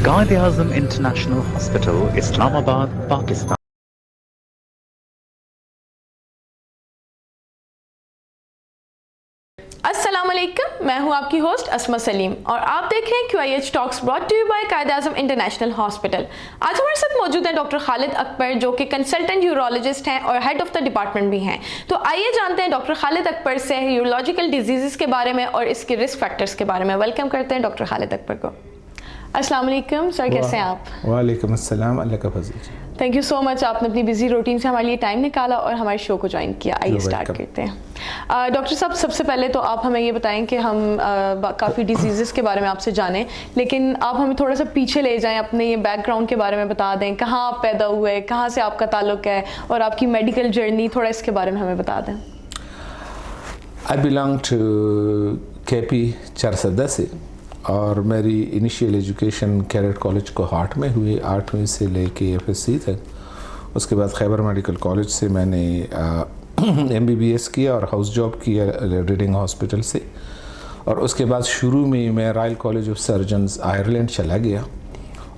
Quaid-e-Azam International Hospital, Islamabad, Pakistan. अस्सलाम वालेकुम, मैं हूं आपकी होस्ट अस्मा सलीम और आप देख रहे हैं QIH talks brought to you by Quaid-e-Azam international hospital. आज हमारे साथ मौजूद हैं डॉक्टर खालिद अकबर, जो कि कंसल्टेंट यूरोलॉजिस्ट हैं और हेड ऑफ द डिपार्टमेंट भी हैं। तो आइए जानते हैं डॉक्टर खालिद अकबर से यूरोलॉजिकल डिजीज़ के बारे में और इसके रिस्क फैक्टर्स के बारे में। वेलकम करते हैं डॉक्टर खालिद अकबर को। अस्सलाम वालेकुम सर, कैसे हैं आप? वालेकुम अस्सलाम, अल्लाह का फजल। थैंक यू सो मच, आपने अपनी बिजी रूटीन से हमारे लिए टाइम निकाला और हमारे शो को ज्वाइन किया। आइए स्टार्ट करते हैं। डॉक्टर साहब, सबसे पहले तो आप हमें ये बताएं कि हम काफ़ी डिजीज़ के बारे में आपसे जानें, लेकिन आप हमें थोड़ा सा पीछे ले जाएं, अपने ये बैकग्राउंड के बारे में बता दें, कहाँ आप पैदा हुए, कहाँ से आपका ताल्लुक़ है और आपकी मेडिकल जर्नी, थोड़ा इसके बारे में हमें बता दें। I belong to KP Charsadda से और मेरी initial education cadet college Kohat में हुई, 8वीं से लेके FSC तक। उसके बाद खैबर मेडिकल कॉलेज से मैंने MBBS किया और हाउस जॉब किया रीडिंग हॉस्पिटल से। और उसके बाद शुरू में मैं royal college of surgeons Ireland चला गया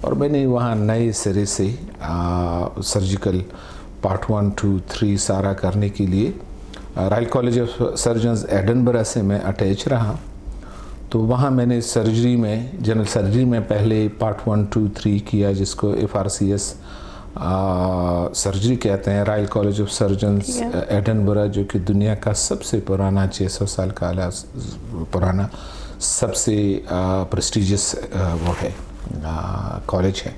और मैंने वहाँ नए सिरे से सर्जिकल पार्ट 1, 2, 3 सारा करने के लिए royal college of surgeons Edinburgh से मैं अटैच रहा। तो वहाँ मैंने सर्जरी में, जनरल सर्जरी में पहले पार्ट 1, 2, 3 किया, जिसको FRCS सर्जरी कहते हैं। Royal college of surgeons Edinburgh, जो कि दुनिया का सबसे पुराना 600 साल का पुराना सबसे प्रेस्टिजियस वो है कॉलेज है।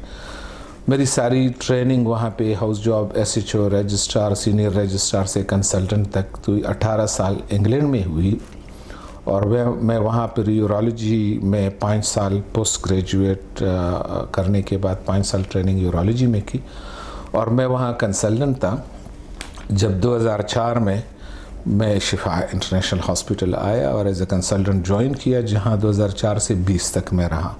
मेरी सारी ट्रेनिंग वहाँ पे house job, SHO, registrar, senior registrar से कंसल्टेंट तक तो 18 साल इंग्लैंड में हुई। और मैं वहाँ पर यूरोलॉजी में 5 साल पोस्ट ग्रेजुएट करने के बाद 5 साल ट्रेनिंग यूरोलॉजी में की और मैं वहाँ कंसल्टेंट था। जब 2004 में मैं शिफा इंटरनेशनल हॉस्पिटल आया और एज ए कंसल्टेंट ज्वाइन किया, जहाँ 2004 से 20 तक मैं रहा।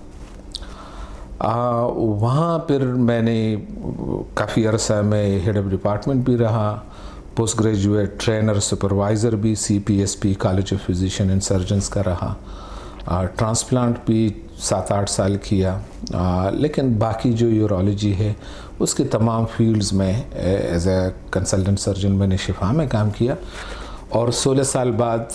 वहाँ पर मैंने काफ़ी अरसा में हेड ऑफ डिपार्टमेंट भी रहा, पोस्ट ग्रेजुएट ट्रेनर सुपरवाइज़र भी CPSP college of physician and surgeons का रहा। ट्रांसप्लांट भी 7-8 साल किया। लेकिन बाकी जो यूरोलॉजी है उसके तमाम फील्ड्स में एज ए कंसल्टेंट सर्जन मैंने शिफा में काम किया। और 16 साल बाद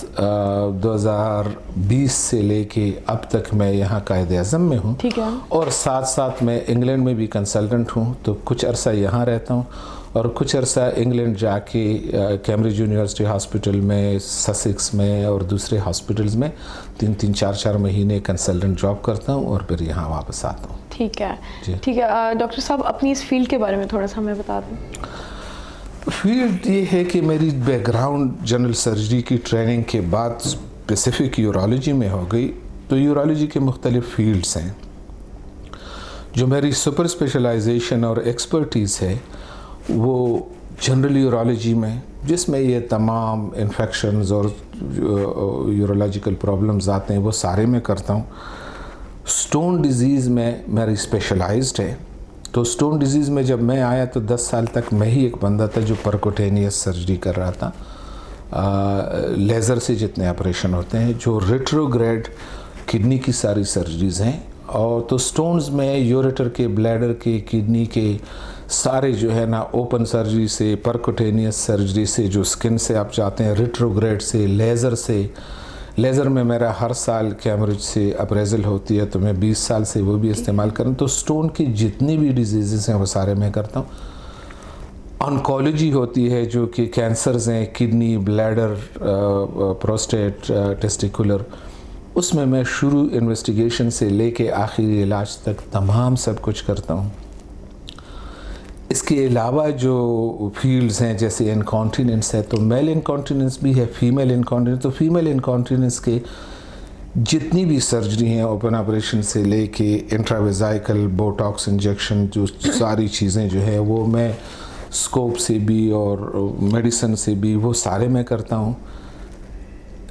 2020 से लेके अब तक मैं यहाँ कायद-ए-आज़म में हूँ। ठीक है। और साथ साथ मैं इंग्लैंड में भी कंसल्टेंट हूँ, तो कुछ अरसा यहाँ रहता हूँ और कुछ अरसा इंग्लैंड जाके कैम्ब्रिज यूनिवर्सिटी हॉस्पिटल में, ससेक्स में और दूसरे हॉस्पिटल्स में 3-3, 4-4 महीने कंसल्टेंट जॉब करता हूँ और फिर यहाँ वापस आता हूँ। ठीक है, ठीक है। डॉक्टर साहब, अपनी इस फील्ड के बारे में थोड़ा सा हमें बता दें। फील्ड ये है कि मेरी बैकग्राउंड जनरल सर्जरी की ट्रेनिंग के बाद स्पेसिफिक यूरोलॉजी में हो गई। तो यूरोलॉजी के मुख्तलिफ फील्ड्स हैं। जो मेरी सुपर स्पेशलाइजेशन और एक्सपर्टीज़ है वो जनरल यूरोलॉजी में, जिसमें ये तमाम इन्फेक्शंस और यूरोलॉजिकल प्रॉब्लम्स आते हैं वो सारे मैं करता हूँ। स्टोन डिजीज़ में मेरी स्पेशलाइज्ड है। तो स्टोन डिजीज़ में जब मैं आया तो 10 साल तक मैं ही एक बंदा था जो परकोटेनियस सर्जरी कर रहा था। लेज़र से जितने ऑपरेशन होते हैं, जो रेट्रोग्रेड किडनी की सारी सर्जरीज़ हैं। और तो स्टोन्स में यूरेटर के, ब्लैडर के, किडनी के सारे जो है ना, ओपन सर्जरी से, परकोटेनियस सर्जरी से, जो स्किन से आप जाते हैं, रेट्रोग्रेड से, लेज़र से। लेज़र में मेरा हर साल कैम्ब्रिज से अप्रेजल होती है, तो मैं 20 साल से वो भी इस्तेमाल करूँ। तो स्टोन की जितनी भी डिजीज़ हैं वो सारे मैं करता हूँ। ऑन्कोलॉजी होती है, जो कि कैंसर्स हैं, किडनी, ब्लैडर, प्रोस्टेट, टेस्टिकुलर, उसमें मैं शुरू इन्वेस्टिगेशन से लेके आखिरी इलाज तक तमाम सब कुछ करता हूँ। इसके अलावा जो फील्ड्स हैं जैसे इनकॉन्टिनेंस है, तो मेल इनकॉन्टिनेंस भी है, फीमेल इनकॉन्टिनेंस। तो फीमेल इनकॉन्टिनेंस के जितनी भी सर्जरी हैं, ओपन ऑपरेशन से लेके इंट्रावेजाइकल बोटॉक्स इंजेक्शन, जो सारी चीज़ें जो है वो मैं स्कोप से भी और मेडिसिन से भी वो सारे मैं करता हूँ।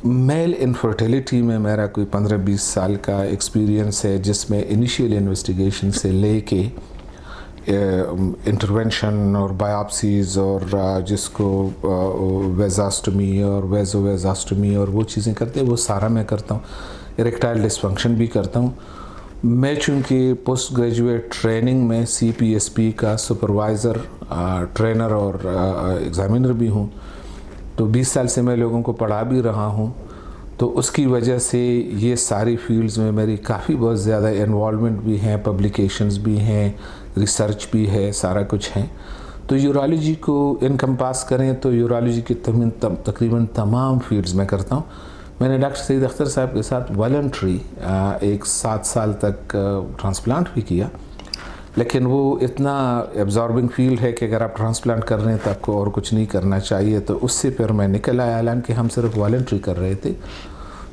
मेल इनफर्टिलिटी में मेरा कोई 15-20 साल का एक्सपीरियंस है, जिसमें इनिशियल इन्वेस्टिगेशन से लेके इंटरवेंशन और बायोप्सीज़ और जिसको वेजास्टमी और वेज़ोवेजास्टमी और वो चीज़ें करते हैं वो सारा मैं करता हूँ। इरेक्टाइल डिसफंक्शन भी करता हूँ मैं चूँकि पोस्ट ग्रेजुएट ट्रेनिंग में CPSP का सुपरवाइज़र, ट्रेनर और एग्ज़ामिनर भी हूँ, तो 20 साल से मैं लोगों को पढ़ा भी रहा हूँ, तो उसकी वजह से ये सारी फील्ड्स में मेरी काफ़ी बहुत ज़्यादा इन्वॉल्वमेंट भी है, पब्लिकेशंस भी हैं, रिसर्च भी है, सारा कुछ है। तो यूरोलॉजी को इनकम्पास करें तो यूरोलॉजी की तकरीबन तमाम फील्ड्स में करता हूँ। मैंने डॉक्टर सईद अख्तर साहब के साथ वॉलंटरी एक 7 साल तक ट्रांसप्लांट भी किया, लेकिन वो इतना एब्जॉर्बिंग फील्ड है कि अगर आप ट्रांसप्लांट कर रहे हैं तो आपको और कुछ नहीं करना चाहिए, तो उससे फिर मैं निकल आया, ऐलान कि हम सिर्फ वॉलंटरी कर रहे थे।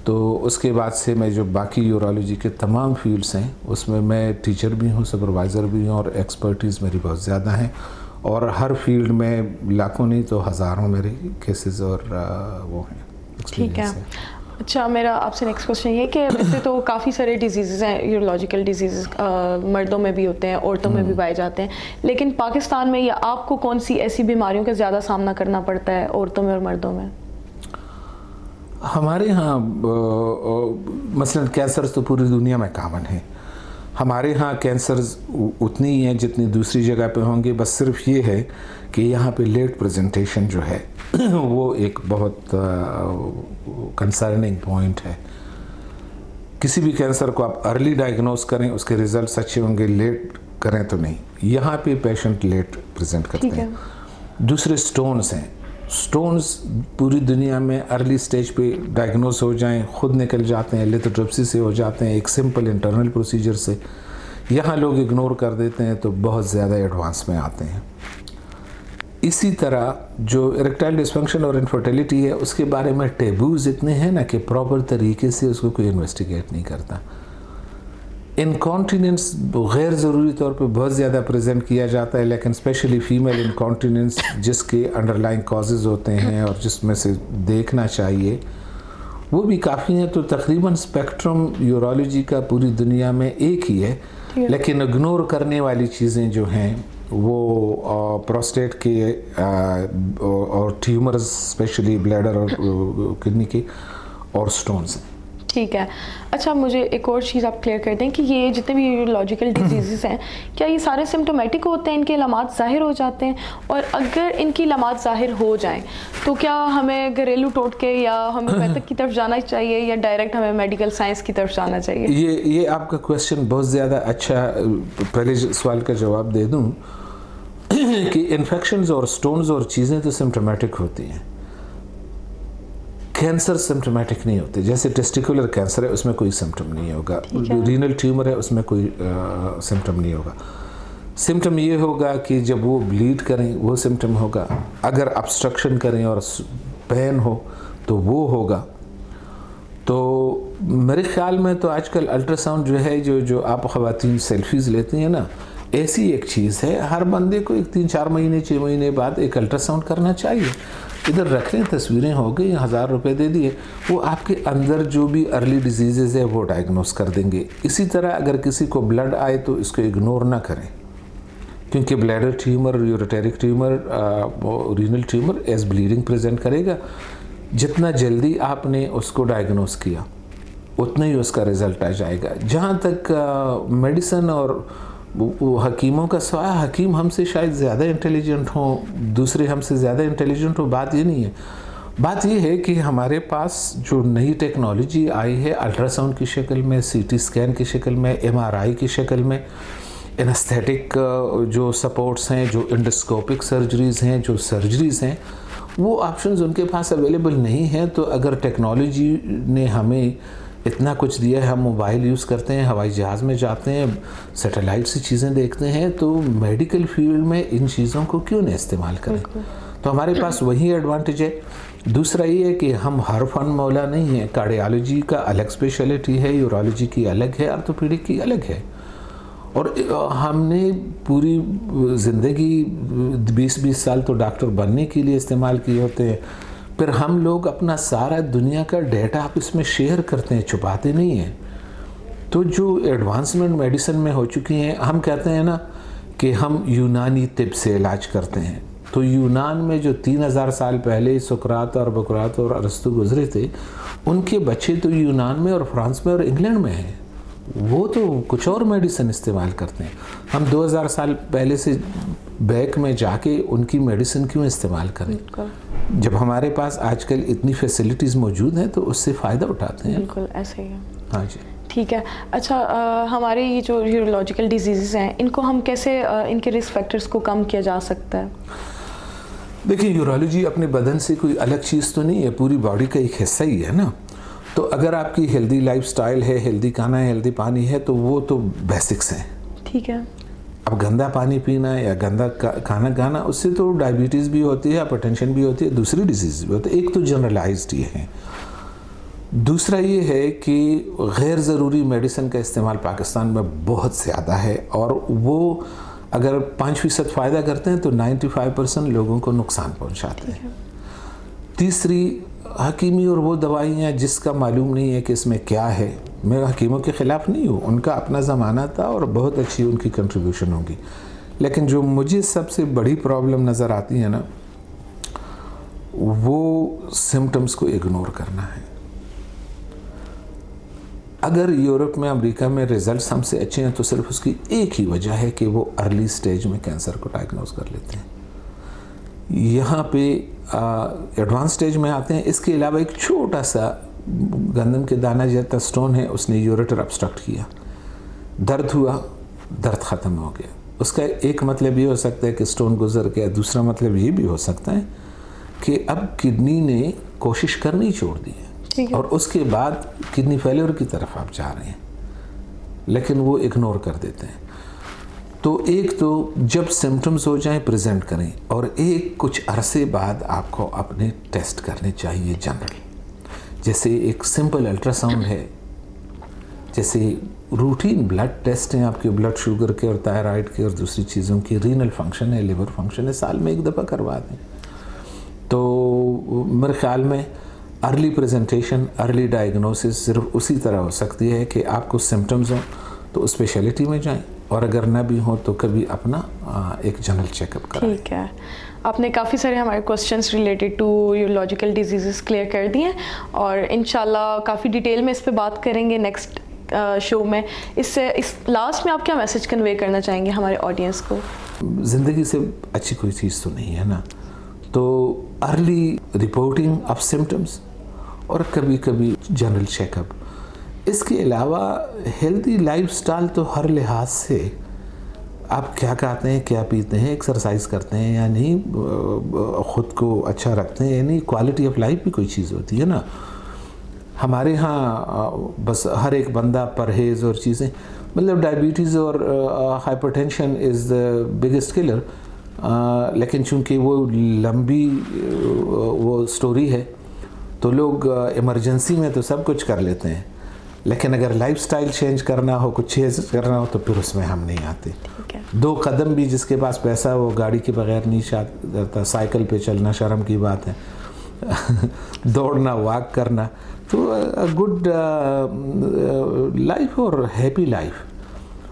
तो उसके बाद से मैं जो बाकी यूरोलॉजी के तमाम फील्ड्स हैं उसमें मैं टीचर भी हूँ, सुपरवाइज़र भी हूँ, और एक्सपर्टीज़ मेरी बहुत ज़्यादा है, और हर फील्ड में लाखों नहीं तो हज़ारों मेरे केसेस और वो हैं। ठीक है। अच्छा, मेरा आपसे नेक्स्ट क्वेश्चन ये कि वैसे तो काफ़ी सारे डिजीज़ हैं, यूरोलॉजिकल डिजीज़ मर्दों में भी होते हैं, औरतों में भी पाए जाते हैं, लेकिन पाकिस्तान में या आपको कौन सी ऐसी बीमारियों का ज़्यादा सामना करना पड़ता है औरतों में और मर्दों में? हमारे यहाँ मसलन कैंसर तो पूरी दुनिया में कॉमन है। हमारे यहाँ कैंसर्स उतनी ही हैं जितनी दूसरी जगह पे होंगे, बस सिर्फ ये है कि यहाँ पे लेट प्रेजेंटेशन जो है वो एक बहुत कंसर्निंग पॉइंट है। किसी भी कैंसर को आप अर्ली डायग्नोस करें, उसके रिजल्ट अच्छे होंगे, लेट करें तो नहीं। यहाँ पे पेशेंट लेट प्रेजेंट करते हैं। दूसरे स्टोन्स हैं, स्टोन्स पूरी दुनिया में अर्ली स्टेज पे डायग्नोस हो जाएं, खुद निकल जाते हैं, लिथोट्रिप्सी से हो जाते हैं, एक सिंपल इंटरनल प्रोसीजर से। यहाँ लोग इग्नोर कर देते हैं तो बहुत ज़्यादा एडवांस में आते हैं। इसी तरह जो इरेक्टाइल डिसफंक्शन और इनफर्टिलिटी है उसके बारे में टेबूज इतने हैं ना कि प्रॉपर तरीके से उसको कोई इन्वेस्टिगेट नहीं करता। इनकॉन्टिनेंस गैर ज़रूरी तौर पे बहुत ज़्यादा प्रेजेंट किया जाता है, लेकिन स्पेशली फीमेल इनकॉन्टिनेंस जिसके अंडरलाइंग कॉजेज़ होते हैं और जिसमें से देखना चाहिए वो भी काफ़ी हैं। तो तकरीबन स्पेक्ट्रम यूरोलॉजी का पूरी दुनिया में एक ही है, लेकिन इग्नोर करने वाली चीज़ें जो हैं वो प्रोस्टेट के और ट्यूमर्स, स्पेशली ब्लैडर और किडनी के, और स्टोन्स हैं। ठीक है। अच्छा, मुझे एक और चीज़ आप क्लियर कर दें कि ये जितने भी यूरोलॉजिकल डिजीज़ हैं, क्या ये सारे सिम्टोमेटिक होते हैं, इनके अलामात ज़ाहिर हो जाते हैं? और अगर इनकी अलामात ज़ाहिर हो जाएं तो क्या हमें घरेलू टोटके या होम्योपैथिक की तरफ जाना चाहिए या डायरेक्ट हमें मेडिकल साइंस की तरफ जाना चाहिए? ये आपका क्वेश्चन बहुत ज़्यादा अच्छा। पहले सवाल का जवाब दे दूँ कि इन्फेक्शंस और स्टोन्स और चीज़ें तो सिम्टोमेटिक होती हैं, कैंसर सिम्टोमेटिक नहीं होते। जैसे टेस्टिकुलर कैंसर है उसमें कोई सिम्टम नहीं होगा, रीनल ट्यूमर है उसमें कोई सिम्टम नहीं होगा। सिम्टम ये होगा कि जब वो ब्लीड करें वो सिम्टम होगा, अगर ऑब्स्ट्रक्शन करें और पेन हो तो वो होगा। तो मेरे ख्याल में तो आजकल अल्ट्रासाउंड जो है, जो आप ख़वातीन सेल्फीज़ लेती हैं ना, ऐसी एक चीज़ है, हर बंदे को 3-4 महीने 6 महीने बाद एक अल्ट्रासाउंड करना चाहिए। इधर रखें, तस्वीरें हो गई, 1000 रुपये दे दिए, वो आपके अंदर जो भी अर्ली डिजीज़ है वो डायग्नोस कर देंगे। इसी तरह अगर किसी को ब्लड आए तो इसको इग्नोर ना करें, क्योंकि bladder tumour, ureteric tumour, renal tumour as bleeding present करेगा। जितना जल्दी आपने उसको डायग्नोस किया उतना ही उसका रिज़ल्ट आ जाएगा। जहाँ तक मेडिसिन और हकीमों का सवाल, हकीम हमसे शायद ज़्यादा इंटेलिजेंट हों, दूसरे हमसे ज़्यादा इंटेलिजेंट हो, बात ये नहीं है। बात ये है कि हमारे पास जो नई टेक्नोलॉजी आई है अल्ट्रासाउंड की शक्ल में, CT स्कैन की शक्ल में, MRI की शक्ल में, एनेस्थेटिक जो सपोर्ट्स हैं, जो इंडोस्कोपिक सर्जरीज़ हैं, जो सर्जरीज़ हैं, वो ऑप्शंस उनके पास अवेलेबल नहीं है। तो अगर टेक्नोलॉजी ने हमें इतना कुछ दिया है, हम मोबाइल यूज़ करते हैं, हवाई जहाज़ में जाते हैं, सैटेलाइट से चीज़ें देखते हैं, तो मेडिकल फील्ड में इन चीज़ों को क्यों नहीं इस्तेमाल करें? तो हमारे पास वही एडवांटेज है। दूसरा ये है कि हम हर फन मौला नहीं है। कार्डियोलॉजी का अलग स्पेशलिटी है, यूरोलॉजी की अलग है, ऑर्थोपेडिक की अलग है। और हमने पूरी ज़िंदगी 20-20 साल तो डॉक्टर बनने के लिए इस्तेमाल किए होते हैं, फिर हम लोग अपना सारा दुनिया का डेटा आप इसमें शेयर करते हैं, छुपाते नहीं हैं। तो जो एडवांसमेंट मेडिसिन में हो चुकी हैं, हम कहते हैं ना कि हम यूनानी तिब से इलाज करते हैं। तो यूनान में जो 3000 साल पहले सुकरात और बकरात और अरस्तु गुजरे थे, उनके बच्चे तो यूनान में और फ्रांस में और इंग्लैंड में हैं। وہ تو کچھ اور میڈیسن استعمال کرتے ہیں. ہم 2000 سال پہلے سے بیک میں جا کے ان کی میڈیسن کیوں استعمال کریں جب ہمارے پاس آج کل اتنی فیسلٹیز موجود ہیں تو اس سے فائدہ اٹھاتے ہیں. بالکل ایسے ہی ہے. ہاں جی ٹھیک ہے. اچھا ہمارے یہ جو یورولوجیکل ڈیزیزز ہیں ان کو ہم کیسے ان کے رسک فیکٹرز کو کم کیا جا سکتا ہے؟ دیکھیں یورولوجی اپنے بدن سے کوئی الگ چیز تو نہیں ہے, پوری باڈی کا ایک حصہ ہی ہے نا. تو اگر آپ کی ہیلدی لائف سٹائل ہے, ہیلدی کھانا ہے, ہیلدی پانی ہے تو وہ تو بیسکس ہیں. ٹھیک ہے. اب گندا پانی پینا یا گندا کھانا کھانا اس سے تو ڈائبٹیز بھی ہوتی ہے, ہائپرٹینشن بھی ہوتی ہے, دوسری ڈیزیز بھی ہوتی ہے. ایک تو جنرلائزڈ یہ ہے. دوسرا یہ ہے کہ غیر ضروری میڈیسن کا استعمال پاکستان میں بہت زیادہ ہے, اور وہ اگر 5% فائدہ کرتے ہیں تو 95% لوگوں کو نقصان پہنچاتے ہیں. تیسری حکیمی اور وہ دوائیاں جس کا معلوم نہیں ہے کہ اس میں کیا ہے. میں حکیموں کے خلاف نہیں ہوں, ان کا اپنا زمانہ تھا اور بہت اچھی ان کی کنٹریبیوشن ہوگی, لیکن جو مجھے سب سے بڑی پرابلم نظر آتی ہے نا وہ سمٹمز کو اگنور کرنا ہے. اگر یورپ میں امریکہ میں ریزلٹس ہم سے اچھے ہیں تو صرف اس کی ایک ہی وجہ ہے کہ وہ ارلی سٹیج میں کینسر کو ڈائگنوز کر لیتے ہیں. یہاں پہ ایڈوانس سٹیج میں آتے ہیں. اس کے علاوہ ایک چھوٹا سا گندم کے دانہ جیسا سٹون ہے, اس نے یوریٹر ابسٹرکٹ کیا, درد ہوا, درد ختم ہو گیا. اس کا ایک مطلب یہ ہو سکتا ہے کہ سٹون گزر گیا, دوسرا مطلب یہ بھی ہو سکتا ہے کہ اب کڈنی نے کوشش کرنی چھوڑ دی ہے اور اس کے بعد کڈنی فیلئر کی طرف آپ جا رہے ہیں, لیکن وہ اگنور کر دیتے ہیں. تو ایک تو جب سمٹمز ہو جائیں پریزنٹ کریں, اور ایک کچھ عرصے بعد آپ کو اپنے ٹیسٹ کرنے چاہیے جنرل, جیسے ایک سمپل الٹرا ساؤنڈ ہے, جیسے روٹین بلڈ ٹیسٹ ہیں آپ کے بلڈ شوگر کے اور تھائرائیڈ کے اور دوسری چیزوں کی, رینل فنکشن ہے, لیور فنکشن ہے, سال میں ایک دفعہ کروا دیں. تو میرے خیال میں ارلی پریزنٹیشن, ارلی ڈائگنوسس صرف اسی طرح ہو سکتی ہے کہ آپ کو سمٹمز ہوں تو اسپیشلٹی میں جائیں, اور اگر نہ بھی ہوں تو کبھی اپنا ایک جنرل چیک اپ کریں. ٹھیک ہے. آپ نے کافی سارے ہمارے questions related to urological diseases clear کر دیے ہیں, اور انشاءاللہ کافی ڈیٹیل میں اس پہ بات کریں گے نیکسٹ شو میں. اس لاسٹ میں آپ کیا میسج کنوے کرنا چاہیں گے ہمارے آڈینس کو؟ زندگی سے اچھی کوئی چیز تو نہیں ہے نا, تو ارلی رپورٹنگ آف سمٹمز اور کبھی کبھی جنرل چیک اپ. اس کے علاوہ ہیلدی لائف سٹائل تو ہر لحاظ سے آپ کیا کھاتے ہیں, کیا پیتے ہیں, ایکسرسائز کرتے ہیں یا نہیں, خود کو اچھا رکھتے ہیں یا نہیں, کوالٹی آف لائف بھی کوئی چیز ہوتی ہے نا. ہمارے ہاں بس ہر ایک بندہ پرہیز اور چیزیں, مطلب ڈائبٹیز اور hypertension is the biggest killer, لیکن چونکہ وہ لمبی وہ سٹوری ہے تو لوگ ایمرجنسی میں تو سب کچھ کر لیتے ہیں, لیکن اگر لائف سٹائل چینج کرنا ہو, کچھ چیز کرنا ہو تو پھر اس میں ہم نہیں آتے. 2 قدم بھی جس کے پاس پیسہ وہ گاڑی کے بغیر نہیں چلتا, سائیکل پہ چلنا شرم کی بات ہے, دوڑنا, واک کرنا, تو گڈ لائف اور ہیپی لائف,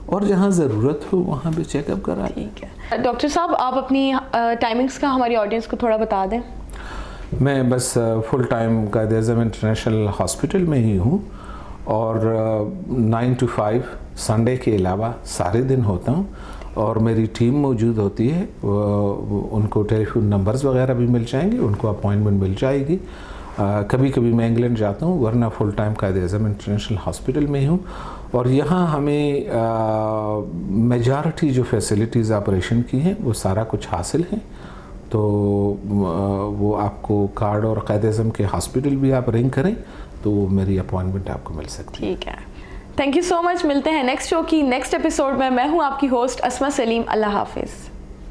اور جہاں ضرورت ہو وہاں بھی چیک اپ کرا. ٹھیک ہے. ڈاکٹر صاحب آپ اپنی ٹائمنگس کا ہماری آڈینس کو تھوڑا بتا دیں. میں بس full time Quaid Azam international hospital میں ہی ہوں, اور 9 to 5 سنڈے کے علاوہ سارے دن ہوتا ہوں, اور میری ٹیم موجود ہوتی ہے. ان کو ٹیلی فون نمبرز وغیرہ بھی مل جائیں گے, ان کو اپوائنٹمنٹ مل جائے گی. کبھی کبھی میں انگلینڈ جاتا ہوں, ورنہ full time Quaid Azam international hospital میں ہی ہوں. اور یہاں ہمیں میجارٹی جو فیسلٹیز آپریشن کی ہیں وہ سارا کچھ حاصل ہیں. تو وہ آپ کو کارڈ اور قائد اعظم کے ہاسپٹل بھی آپ رنگ کریں تو میری اپوائنٹمنٹ آپ کو مل سکتی ہے. ٹھیک ہے. تھینک یو سو مچ. ملتے ہیں نیکسٹ شو کی نیکسٹ ایپیسوڈ میں. میں ہوں آپ کی ہوسٹ اسما سلیم. اللہ حافظ.